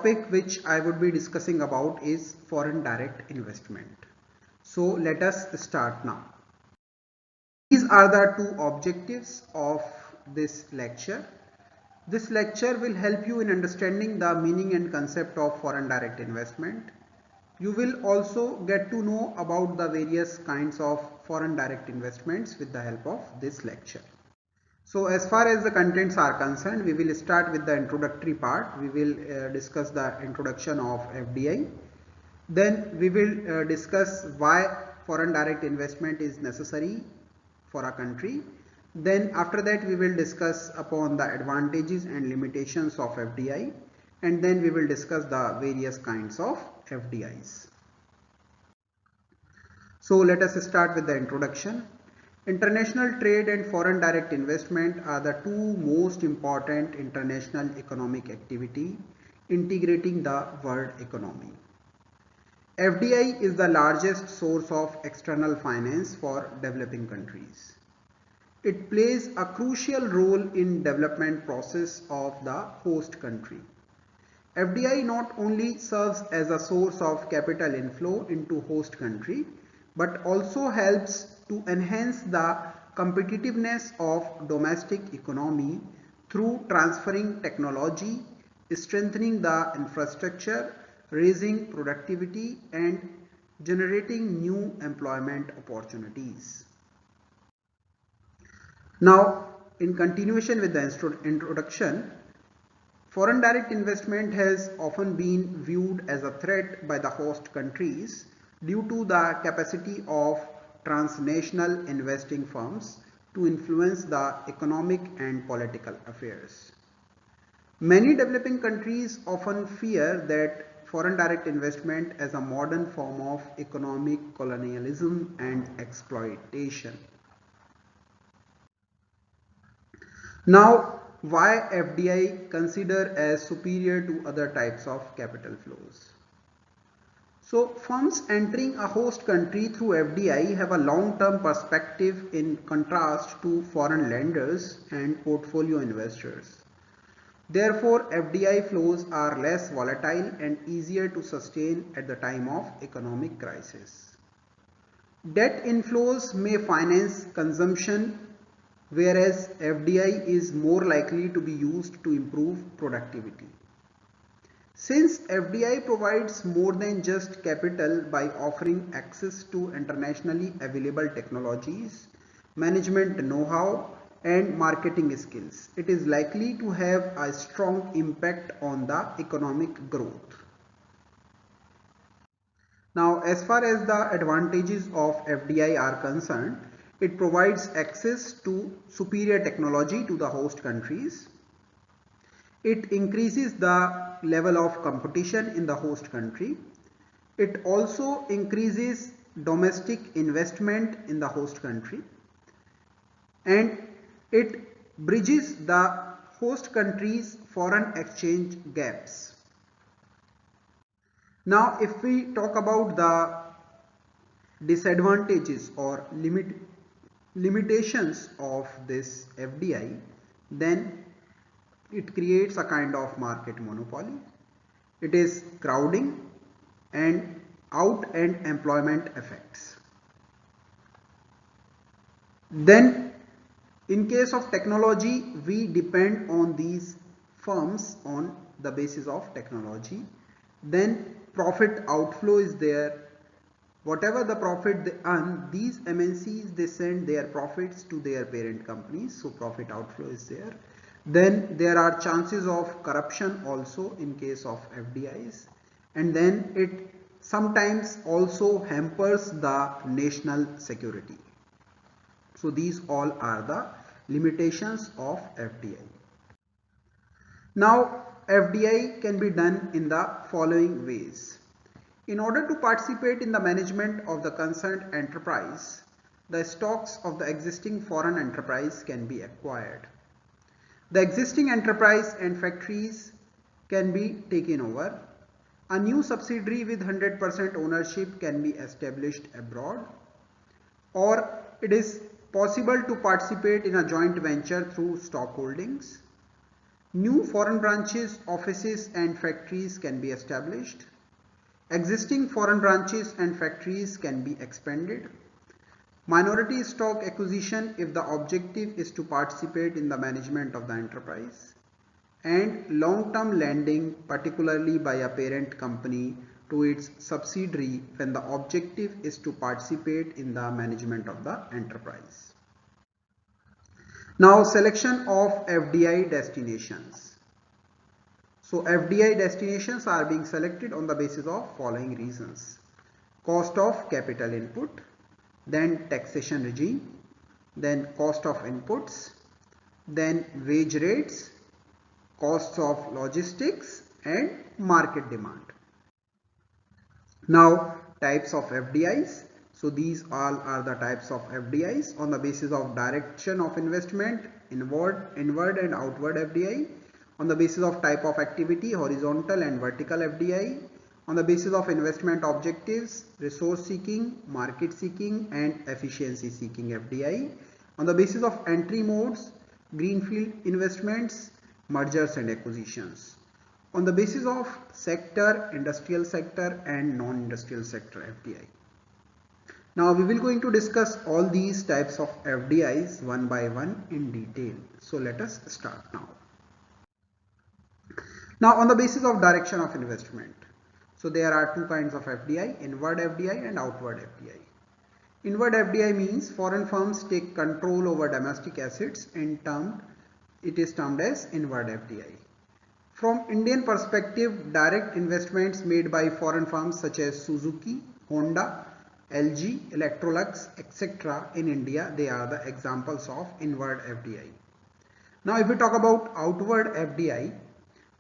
topic which I would be discussing about is foreign direct investment. So let us start now. These are the two objectives of this lecture. This lecture will help you in understanding the meaning and concept of foreign direct investment. You will also get to know about the various kinds of foreign direct investments with the help of this lecture. So as far as the contents are concerned, we will start with the introductory part. We will discuss the introduction of FDI. Then we will discuss why foreign direct investment is necessary for a country. Then after that we will discuss upon the advantages and limitations of FDI, and then we will discuss the various kinds of FDIs. So let us start with the introduction. International trade and foreign direct investment are the two most important international economic activity integrating the world economy. FDI is the largest source of external finance for developing countries. It plays a crucial role in development process of the host country. FDI not only serves as a source of capital inflow into host country, but also helps to enhance the competitiveness of domestic economy through transferring technology, strengthening the infrastructure, raising productivity, and generating new employment opportunities. Now, in continuation with the introduction, foreign direct investment has often been viewed as a threat by the host countries due to the capacity of transnational investing firms to influence the economic and political affairs. Many developing countries often fear that foreign direct investment as a modern form of economic colonialism and exploitation. Now, why FDI considered as superior to other types of capital flows? So firms entering a host country through FDI have a long-term perspective in contrast to foreign lenders and portfolio investors. Therefore, FDI flows are less volatile and easier to sustain at the time of economic crisis. Debt inflows may finance consumption, whereas FDI is more likely to be used to improve productivity. Since FDI provides more than just capital by offering access to internationally available technologies, management know-how, and marketing skills, it is likely to have a strong impact on the economic growth. Now, as far as the advantages of FDI are concerned, it provides access to superior technology to the host countries. It increases the level of competition in the host country. It also increases domestic investment in the host country, and it bridges the host country's foreign exchange gaps. Now, if we talk about the disadvantages or limitations of this FDI, then it creates a kind of market monopoly. It is crowding and out and employment effects. Then in case of technology, we depend on these firms on the basis of technology. Then profit outflow is there. Whatever the profit they earn, these MNCs, they send their profits to their parent companies, so profit outflow is there. Then there are chances of corruption also in case of FDIs, and then it sometimes also hampers the national security. So these all are the limitations of FDI. Now, FDI can be done in the following ways. In order to participate in the management of the concerned enterprise, the stocks of the existing foreign enterprise can be acquired. The existing enterprise and factories can be taken over. A new subsidiary with 100% ownership can be established abroad, or it is possible to participate in a joint venture through stock holdings. New foreign branches, offices and factories can be established. Existing foreign branches and factories can be expanded. Minority stock acquisition if the objective is to participate in the management of the enterprise. And long-term lending, particularly by a parent company to its subsidiary when the objective is to participate in the management of the enterprise. Now, selection of FDI destinations. So FDI destinations are being selected on the basis of following reasons: cost of capital input, then taxation regime, then cost of inputs, then wage rates, costs of logistics and market demand. Now, types of FDIs. So these all are the types of FDIs on the basis of direction of investment, inward and outward FDI, on the basis of type of activity, horizontal and vertical FDI, on the basis of investment objectives, resource seeking, market seeking and efficiency seeking FDI, on the basis of entry modes, greenfield investments, mergers and acquisitions, on the basis of sector, industrial sector and non-industrial sector FDI. Now we will going to discuss all these types of FDIs one by one in detail. So let us start now. Now on the basis of direction of investment. So there are two kinds of FDI, inward FDI and outward FDI. Inward FDI means foreign firms take control over domestic assets and it is termed as inward FDI. From Indian perspective, direct investments made by foreign firms such as Suzuki, Honda, LG, Electrolux, etc. in India, they are the examples of inward FDI. Now if we talk about outward FDI,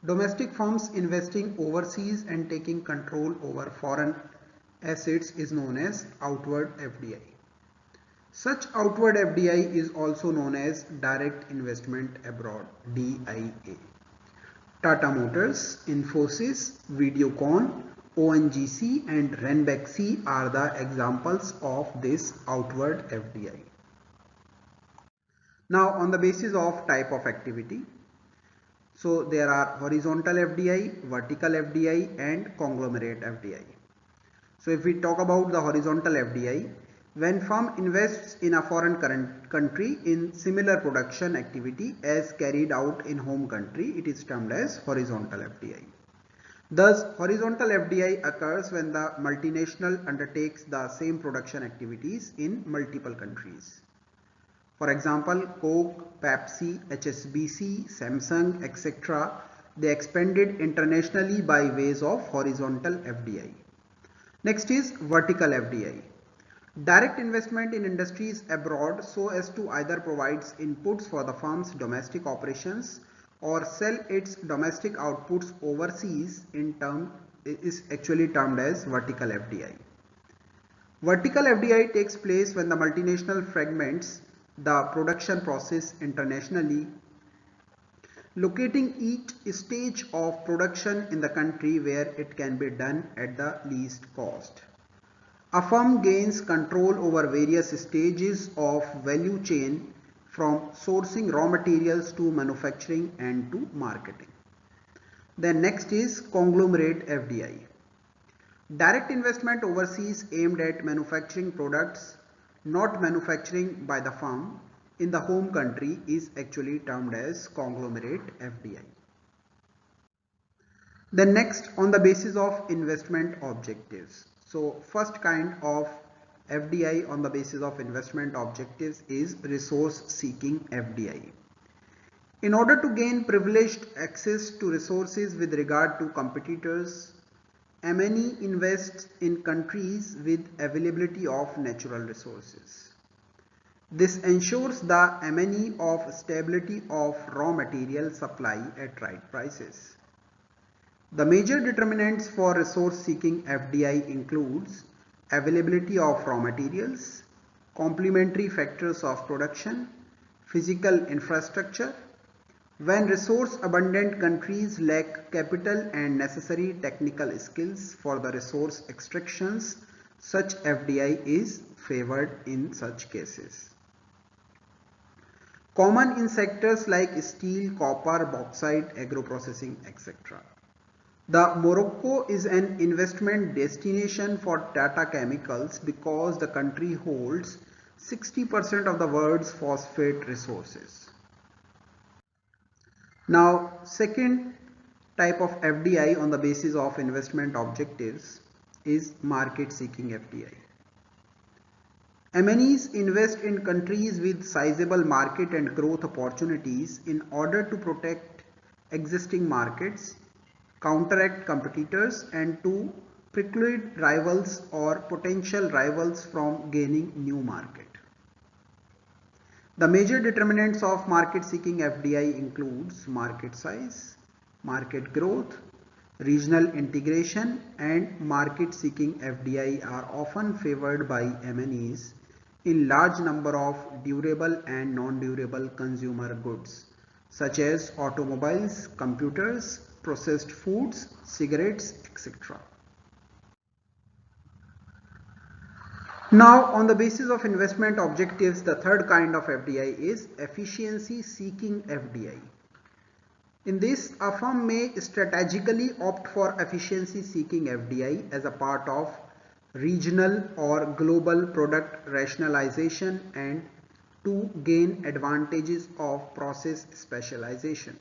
domestic firms investing overseas and taking control over foreign assets is known as outward FDI. Such outward FDI is also known as direct investment abroad, DIA. Tata Motors, Infosys, Videocon, ONGC and Ranbaxy are the examples of this outward FDI. Now on the basis of type of activity. So there are horizontal FDI, vertical FDI and conglomerate FDI. So if we talk about the horizontal FDI, when firm invests in a foreign country in similar production activity as carried out in home country, it is termed as horizontal FDI. Thus, horizontal FDI occurs when the multinational undertakes the same production activities in multiple countries. For example, Coke, Pepsi, HSBC, Samsung, etc. they expanded internationally by ways of horizontal FDI. Next is vertical FDI. Direct investment in industries abroad so as to either provide inputs for the firm's domestic operations or sell its domestic outputs overseas is actually termed as vertical FDI. Vertical FDI takes place when the multinational fragments the production process internationally, locating each stage of production in the country where it can be done at the least cost. A firm gains control over various stages of value chain from sourcing raw materials to manufacturing and to marketing. Then next is conglomerate FDI. Direct investment overseas aimed at manufacturing products not manufacturing by the firm in the home country is actually termed as conglomerate FDI. Then next, on the basis of investment objectives. So first kind of FDI on the basis of investment objectives is resource seeking FDI. In order to gain privileged access to resources with regard to competitors, M&E invests in countries with availability of natural resources. This ensures the M&E of stability of raw material supply at right prices. The major determinants for resource seeking FDI includes availability of raw materials, complementary factors of production, physical infrastructure. When resource abundant countries lack capital and necessary technical skills for the resource extractions, such FDI is favored in such cases. common in sectors like steel, copper, bauxite, agro-processing, etc. The Morocco is an investment destination for Tata Chemicals because the country holds 60% of the world's phosphate resources. Now, second type of FDI on the basis of investment objectives is market seeking FDI. MNEs invest in countries with sizable market and growth opportunities in order to protect existing markets, counteract competitors, and to preclude rivals or potential rivals from gaining new market. The major determinants of market seeking FDI includes market size, market growth, regional integration, and market seeking FDI are often favored by MNEs in large number of durable and non-durable consumer goods such as automobiles, computers, processed foods, cigarettes, etc. Now, on the basis of investment objectives, the third kind of FDI is efficiency seeking FDI. In this, a firm may strategically opt for efficiency seeking FDI as a part of regional or global product rationalization and to gain advantages of process specialization.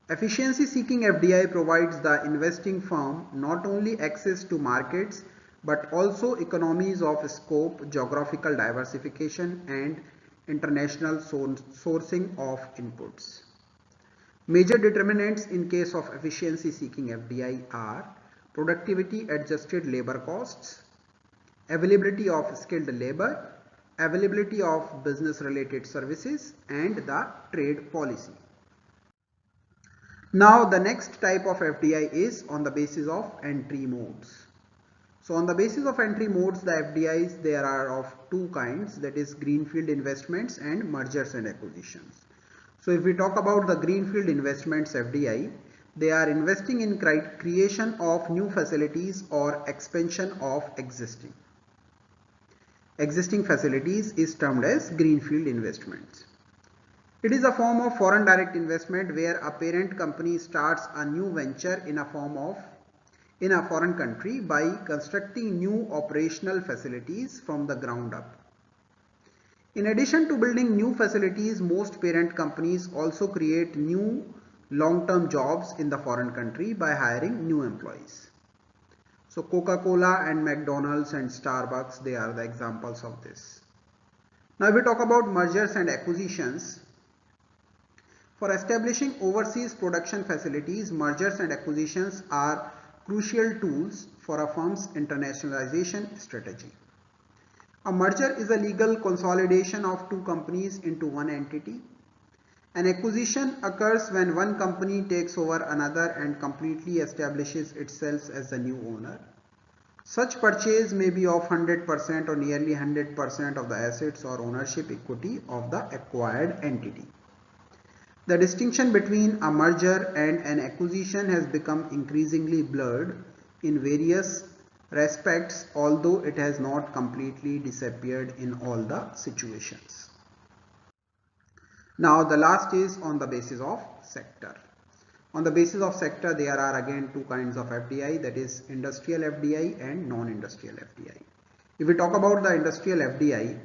Efficiency seeking FDI provides the investing firm not only access to markets but also economies of scope, geographical diversification, and international sourcing of inputs. Major determinants in case of efficiency seeking FDI are productivity adjusted labor costs, availability of skilled labor, availability of business related services, and the trade policy. Now the next type of FDI is on the basis of entry modes. So on the basis of entry modes, the FDIs, there are of two kinds, that is greenfield investments and mergers and acquisitions. So if we talk about the greenfield investments FDI, they are investing in creation of new facilities or expansion of existing facilities is termed as greenfield investments. It is a form of foreign direct investment where a parent company starts a new venture in a foreign country by constructing new operational facilities from the ground up. In addition to building new facilities, most parent companies also create new long-term jobs in the foreign country by hiring new employees. So Coca-Cola and McDonald's and Starbucks, they are the examples of this. Now if we talk about mergers and acquisitions, for establishing overseas production facilities, mergers and acquisitions are crucial tools for a firm's internationalization strategy. A merger is a legal consolidation of two companies into one entity. An acquisition occurs when one company takes over another and completely establishes itself as the new owner. Such purchase may be of 100% or nearly 100% of the assets or ownership equity of the acquired entity. The distinction between a merger and an acquisition has become increasingly blurred in various respects, although it has not completely disappeared in all the situations. Now the last is on the basis of sector. On the basis of sector, there are again two kinds of FDI, that is industrial FDI and non-industrial FDI. If we talk about the industrial FDI,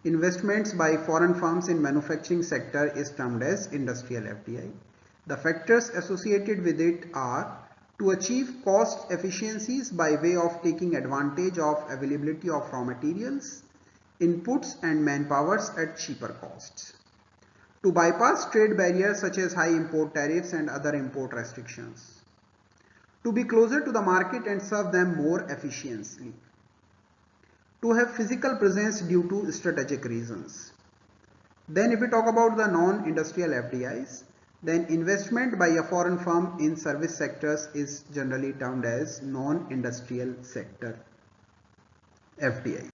investments by foreign firms in manufacturing sector is termed as industrial FDI. The factors associated with it are to achieve cost efficiencies by way of taking advantage of availability of raw materials, inputs and manpowers at cheaper costs. To bypass trade barriers such as high import tariffs and other import restrictions. To be closer to the market and serve them more efficiently. To have physical presence due to strategic reasons. Then if we talk about the non-industrial FDIs, then investment by a foreign firm in service sectors is generally termed as non-industrial sector FDI.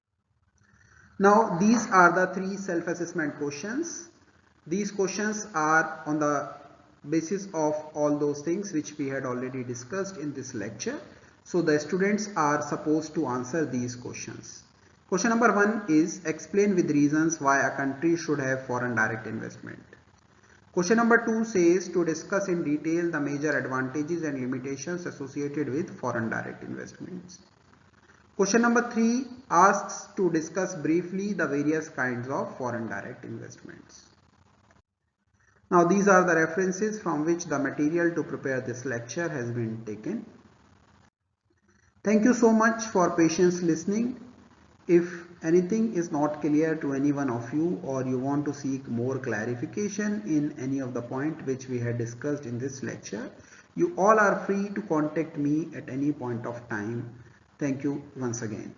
Now these are the three self-assessment questions. These questions are on the basis of all those things which we had already discussed in this lecture. So the students are supposed to answer these questions. Question number 1 is explain with reasons why a country should have foreign direct investment. Question number 2 says to discuss in detail the major advantages and limitations associated with foreign direct investments. Question number 3 asks to discuss briefly the various kinds of foreign direct investments. Now these are the references from which the material to prepare this lecture has been taken. Thank you so much for patience listening. If anything is not clear to any one of you or you want to seek more clarification in any of the point which we had discussed in this lecture, you all are free to contact me at any point of time. Thank you once again.